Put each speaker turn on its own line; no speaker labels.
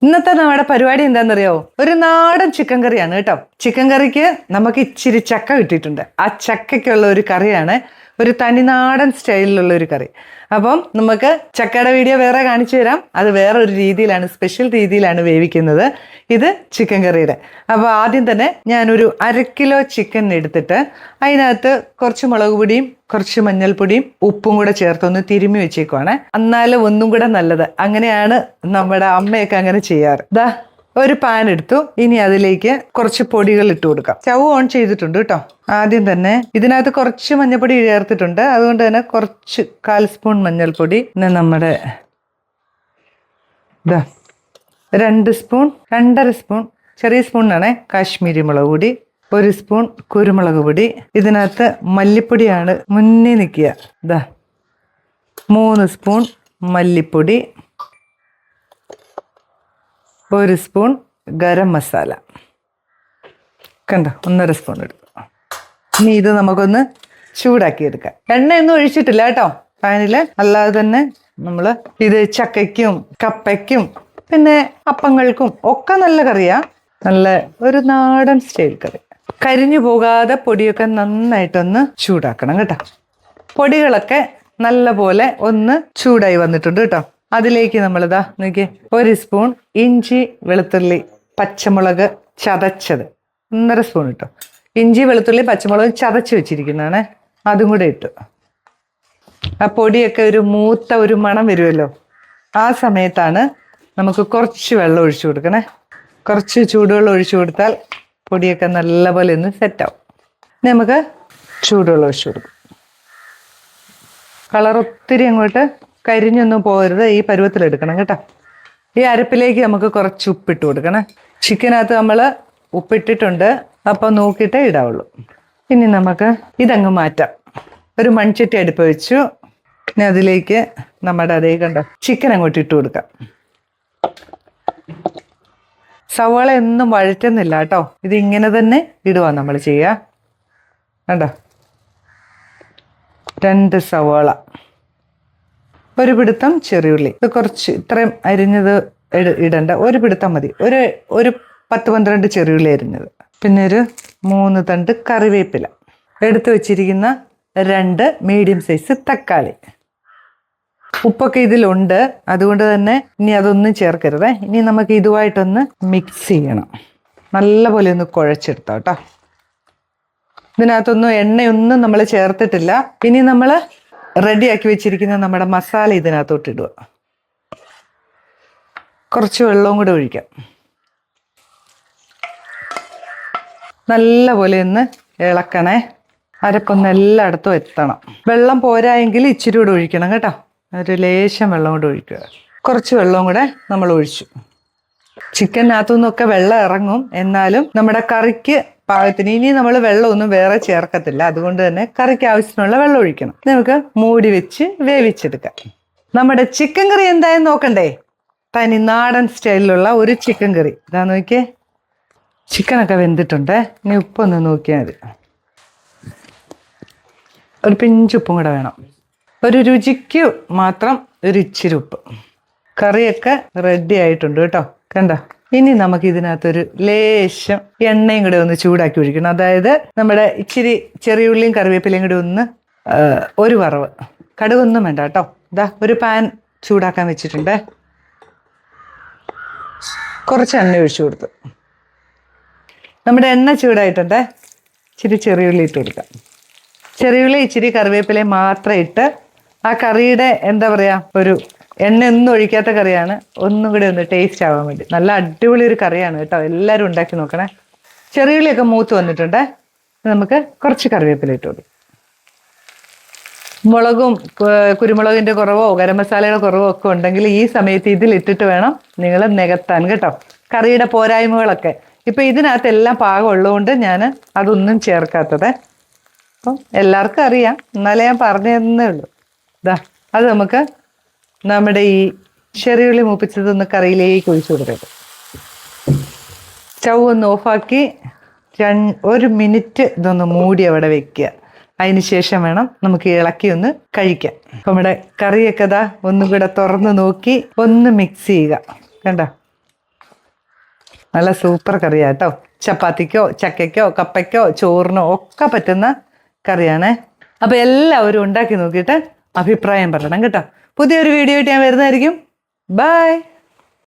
ഇന്നത്തെ നമ്മുടെ പരിപാടി എന്താണെന്നറിയോ? ഒരു നാടൻ ചിക്കൻ കറിയാണ് കേട്ടോ. ചിക്കൻ കറിക്ക് നമുക്ക് ഇച്ചിരി ചക്ക കിട്ടിയിട്ടുണ്ട്. ആ ചക്കയ്ക്കുള്ള ഒരു കറിയാണ്, ഒരു തനിനാടൻ സ്റ്റൈലിലുള്ള ഒരു കറി. അപ്പം നമുക്ക് ചക്കയുടെ വീഡിയോ വേറെ കാണിച്ചു തരാം. അത് വേറെ ഒരു രീതിയിലാണ്, സ്പെഷ്യൽ രീതിയിലാണ് വേവിക്കുന്നത്. ഇത് ചിക്കൻ കറിയുടെ. അപ്പോൾ ആദ്യം തന്നെ ഞാനൊരു 1/2 കിലോ ചിക്കൻ എടുത്തിട്ട് അതിനകത്ത് കുറച്ച് മുളക് പൊടിയും കുറച്ച് മഞ്ഞൾപ്പൊടിയും ഉപ്പും കൂടെ ചേർത്തൊന്ന് തിരുമ്മി വെച്ചേക്കുവാണ്. എന്നാലും ഒന്നും കൂടെ നല്ലത്. അങ്ങനെയാണ് നമ്മുടെ അമ്മയൊക്കെ അങ്ങനെ ചെയ്യാറ്. ദാ ഒരു പാൻ എടുത്തു. ഇനി അതിലേക്ക് കുറച്ച് പൊടികൾ ഇട്ട് കൊടുക്കാം. സ്റ്റവ് ഓൺ ചെയ്തിട്ടുണ്ട് കേട്ടോ. ആദ്യം തന്നെ ഇതിനകത്ത് കുറച്ച് മഞ്ഞൾപ്പൊടി ചേർത്തിട്ടുണ്ട്. അതുകൊണ്ട് തന്നെ കുറച്ച് 1/4 സ്പൂൺ മഞ്ഞൾപ്പൊടി. പിന്നെ നമ്മുടെ 2 സ്പൂൺ 2.5 സ്പൂൺ ചെറിയ സ്പൂണാണേ കാശ്മീരി മുളക് പൊടി, 1 സ്പൂൺ കുരുമുളക് പൊടി. ഇതിനകത്ത് മല്ലിപ്പൊടിയാണ് മുന്നേ നിൽക്കുക. 3 സ്പൂൺ മല്ലിപ്പൊടി, 1 സ്പൂൺ ഗരം മസാല. കണ്ടോ, 1.5 സ്പൂൺ എടുക്കും. ഇനി ഇത് നമുക്കൊന്ന് ചൂടാക്കി എടുക്കാം. എണ്ണയൊന്നും ഒഴിച്ചിട്ടില്ല കേട്ടോ പാനിൽ. അല്ലാതെ തന്നെ നമ്മൾ ഇത് ചക്കയ്ക്കും കപ്പയ്ക്കും പിന്നെ അപ്പങ്ങൾക്കും ഒക്കെ നല്ല കറിയാ. നല്ല ഒരു നാടൻ സ്റ്റൈൽ കറി. കരിഞ്ഞു പോകാതെ പൊടിയൊക്കെ നന്നായിട്ടൊന്ന് ചൂടാക്കണം കേട്ടോ. പൊടികളൊക്കെ നല്ല പോലെ ഒന്ന് ചൂടായി വന്നിട്ടുണ്ട് കേട്ടോ. അതിലേക്ക് നമ്മളിതാ നോക്കി 1 സ്പൂൺ ഇഞ്ചി വെളുത്തുള്ളി പച്ചമുളക് ചതച്ചത് 1.5 സ്പൂൺ ഇട്ടു. ഇഞ്ചി വെളുത്തുള്ളി പച്ചമുളക് ചതച്ച് വെച്ചിരിക്കുന്നതാണ്, അതും കൂടെ ഇട്ടു. ആ പൊടിയൊക്കെ ഒരു മൂത്ത ഒരു മണം വരുമല്ലോ, ആ സമയത്താണ് നമുക്ക് കുറച്ച് വെള്ളം ഒഴിച്ചു കൊടുക്കണേ. കുറച്ച് ചൂടുവെള്ളം ഒഴിച്ചു കൊടുത്താൽ പൊടിയൊക്കെ നല്ലപോലെ ഒന്ന് സെറ്റാവും. നമുക്ക് ചൂടുവെള്ളം ഒഴിച്ചു കൊടുക്കും. കളർ ഒത്തിരി അങ്ങോട്ട് കരിഞ്ഞൊന്നും പോകരുത്, ഈ പരുവത്തിലെടുക്കണം കേട്ടോ. ഈ അരപ്പിലേക്ക് നമുക്ക് കുറച്ച് ഉപ്പിട്ട് കൊടുക്കണം. ചിക്കനകത്ത് നമ്മൾ ഉപ്പിട്ടിട്ടുണ്ട്, അപ്പം നോക്കിയിട്ടേ ഇടാവുള്ളൂ. ഇനി നമുക്ക് ഇതങ്ങ് മാറ്റാം. ഒരു മൺചട്ടി അടുപ്പ് വെച്ചു. ഇനി അതിലേക്ക് നമ്മുടെ അതേ കണ്ടോ ചിക്കൻ അങ്ങോട്ട് ഇട്ട് കൊടുക്കാം. സവാള ഒന്നും വഴറ്റുന്നില്ല കേട്ടോ, ഇത് ഇങ്ങനെ തന്നെ ഇടുക നമ്മൾ ചെയ്യുക. കണ്ടോ, 2 സവാള, 1 പിടുത്തം ചെറിയുള്ളി. ഇത് കുറച്ച് ഇത്രയും അരിഞ്ഞത് ഇടണ്ട, 1 പിടുത്തം മതി. ഒരു 10-12 ചെറിയുള്ളി അരിഞ്ഞത്. പിന്നെ ഒരു 3 തണ്ട് കറിവേപ്പില. എടുത്തു വെച്ചിരിക്കുന്ന 2 മീഡിയം സൈസ് തക്കാളി. ഉപ്പൊക്കെ ഇതിലുണ്ട്, അതുകൊണ്ട് തന്നെ ഇനി അതൊന്നും ചേർക്കരുത്. ഇനി നമുക്ക് ഇതുമായിട്ടൊന്ന് മിക്സ് ചെയ്യണം. നല്ലപോലെ ഒന്ന് കുഴച്ചെടുത്താം കേട്ടോ. ഇതിനകത്തൊന്നും എണ്ണയൊന്നും നമ്മൾ ചേർത്തിട്ടില്ല. ഇനി നമ്മൾ റെഡിയാക്കി വെച്ചിരിക്കുന്ന നമ്മുടെ മസാല ഇതിനകത്തോട്ട് ഇടുക. കുറച്ച് വെള്ളവും കൂടെ ഒഴിക്കാം. നല്ലപോലെ ഒന്ന് ഇളക്കണേ. അരപ്പൊന്ന് എല്ലായിടത്തും എത്തണം. വെള്ളം പോരായെങ്കിൽ ഇച്ചിരി കൂടെ ഒഴിക്കണം കേട്ടോ. ഒരു ലേശം വെള്ളം കൂടെ ഒഴിക്കുക. കുറച്ച് വെള്ളവും കൂടെ നമ്മൾ ഒഴിച്ചു. ചിക്കനകത്തു നിന്നൊക്കെ വെള്ളം ഇറങ്ങും, എന്നാലും നമ്മുടെ കറിക്ക് പാകത്തിന്. ഇനി നമ്മൾ വെള്ളമൊന്നും വേറെ ചേർക്കത്തില്ല, അതുകൊണ്ട് തന്നെ കറിക്ക് ആവശ്യത്തിനുള്ള വെള്ളം ഒഴിക്കണം. നമുക്ക് മൂടി വെച്ച് വേവിച്ചെടുക്കാം. നമ്മുടെ ചിക്കൻ കറി എന്തായാലും നോക്കണ്ടേ? തനി നാടൻ സ്റ്റൈലിലുള്ള ഒരു ചിക്കൻ കറി. ഇതാ നോക്കിയേ, ചിക്കനൊക്കെ വെന്തിട്ടുണ്ട്. ഇനി ഉപ്പൊന്ന് നോക്കിയാൽ മതി. ഒരു പിഞ്ചുപ്പും കൂടെ വേണം, ഒരു രുചിക്ക് മാത്രം ഒരു ഇച്ചിരി ഉപ്പ്. കറിയൊക്കെ റെഡി ആയിട്ടുണ്ട് കേട്ടോ. കണ്ടോ, ഇനി നമുക്ക് ഇതിനകത്തൊരു ലേശം എണ്ണയും കൂടെ ഒന്ന് ചൂടാക്കി ഒഴിക്കണം. അതായത് നമ്മുടെ ഇച്ചിരി ചെറിയുള്ളിയും കറിവേപ്പിലയും കൂടി ഒന്ന് ഒരു വറവ്. കടുകൊന്നും വേണ്ട കേട്ടോ. ഇതാ ഒരു പാൻ ചൂടാക്കാൻ വെച്ചിട്ടുണ്ട്. കുറച്ച് എണ്ണ ഒഴിച്ചു കൊടുത്തു. നമ്മുടെ എണ്ണ ചൂടായിട്ടുണ്ട്. ഇച്ചിരി ചെറിയുള്ളി ഇട്ട് കൊടുക്കാം. ചെറിയുള്ളി ഇച്ചിരി കറിവേപ്പിലയും മാത്രം ഇട്ട് ആ കറിയുടെ എന്താ പറയുക, ഒരു എണ്ണയൊന്നും ഒഴിക്കാത്ത കറിയാണ്. ഒന്നും കൂടി ഒന്ന് ടേസ്റ്റ് ആവാൻ വേണ്ടി നല്ല അടിപൊളി ഒരു കറിയാണ് കേട്ടോ. എല്ലാവരും ഉണ്ടാക്കി നോക്കണേ. ചെറിയുള്ളിയൊക്കെ മൂത്ത് വന്നിട്ടുണ്ട്. നമുക്ക് കുറച്ച് കറിവേപ്പില ഇട്ട് കൊടുക്കും. മുളകും കുരുമുളകിൻ്റെ കുറവോ ഗരം മസാലയുടെ കുറവോ ഒക്കെ ഉണ്ടെങ്കിൽ ഈ സമയത്ത് ഇതിലിട്ടിട്ട് വേണം നിങ്ങൾ നികത്താൻ കേട്ടോ, കറിയുടെ പോരായ്മകളൊക്കെ. ഇപ്പം ഇതിനകത്ത് എല്ലാം പാകം ഉള്ളതുകൊണ്ട് ഞാൻ അതൊന്നും ചേർക്കാത്തത്. അപ്പം എല്ലാവർക്കും അറിയാം, എന്നാലേ ഞാൻ പറഞ്ഞു തന്നേ ഉള്ളൂ. ഇതാ അത് നമുക്ക് നമ്മുടെ ഈ ചെറിയുള്ളി മൂപ്പിച്ചതൊന്ന് കറിയിലേക്ക് ഒഴിച്ചു കൊടുക്കട്ടെ. സ്റ്റൗ ഒന്ന് ഓഫാക്കി 1 മിനിറ്റ് ഇതൊന്ന് മൂടി അവിടെ വെക്കുക. അതിന് ശേഷം വേണം നമുക്ക് ഇളക്കി ഒന്ന് കഴിക്കാം. അപ്പം നമ്മുടെ കറിയൊക്കെ ഇതാ ഒന്നും കൂടെ തുറന്ന് നോക്കി ഒന്ന് മിക്സ് ചെയ്യുക. കണ്ടോ, നല്ല സൂപ്പർ കറിയാണ് കേട്ടോ. ചപ്പാത്തിക്കോ ചക്കയ്ക്കോ കപ്പയ്ക്കോ ചോറിനോ ഒക്കെ പറ്റുന്ന കറിയാണേ. അപ്പോൾ എല്ലാവരും ഉണ്ടാക്കി നോക്കിയിട്ട് അഭിപ്രായം പറയണം കേട്ടോ. പുതിയൊരു വീഡിയോ ആയിട്ട് ഞാൻ വരുന്നതായിരിക്കും. ബൈ.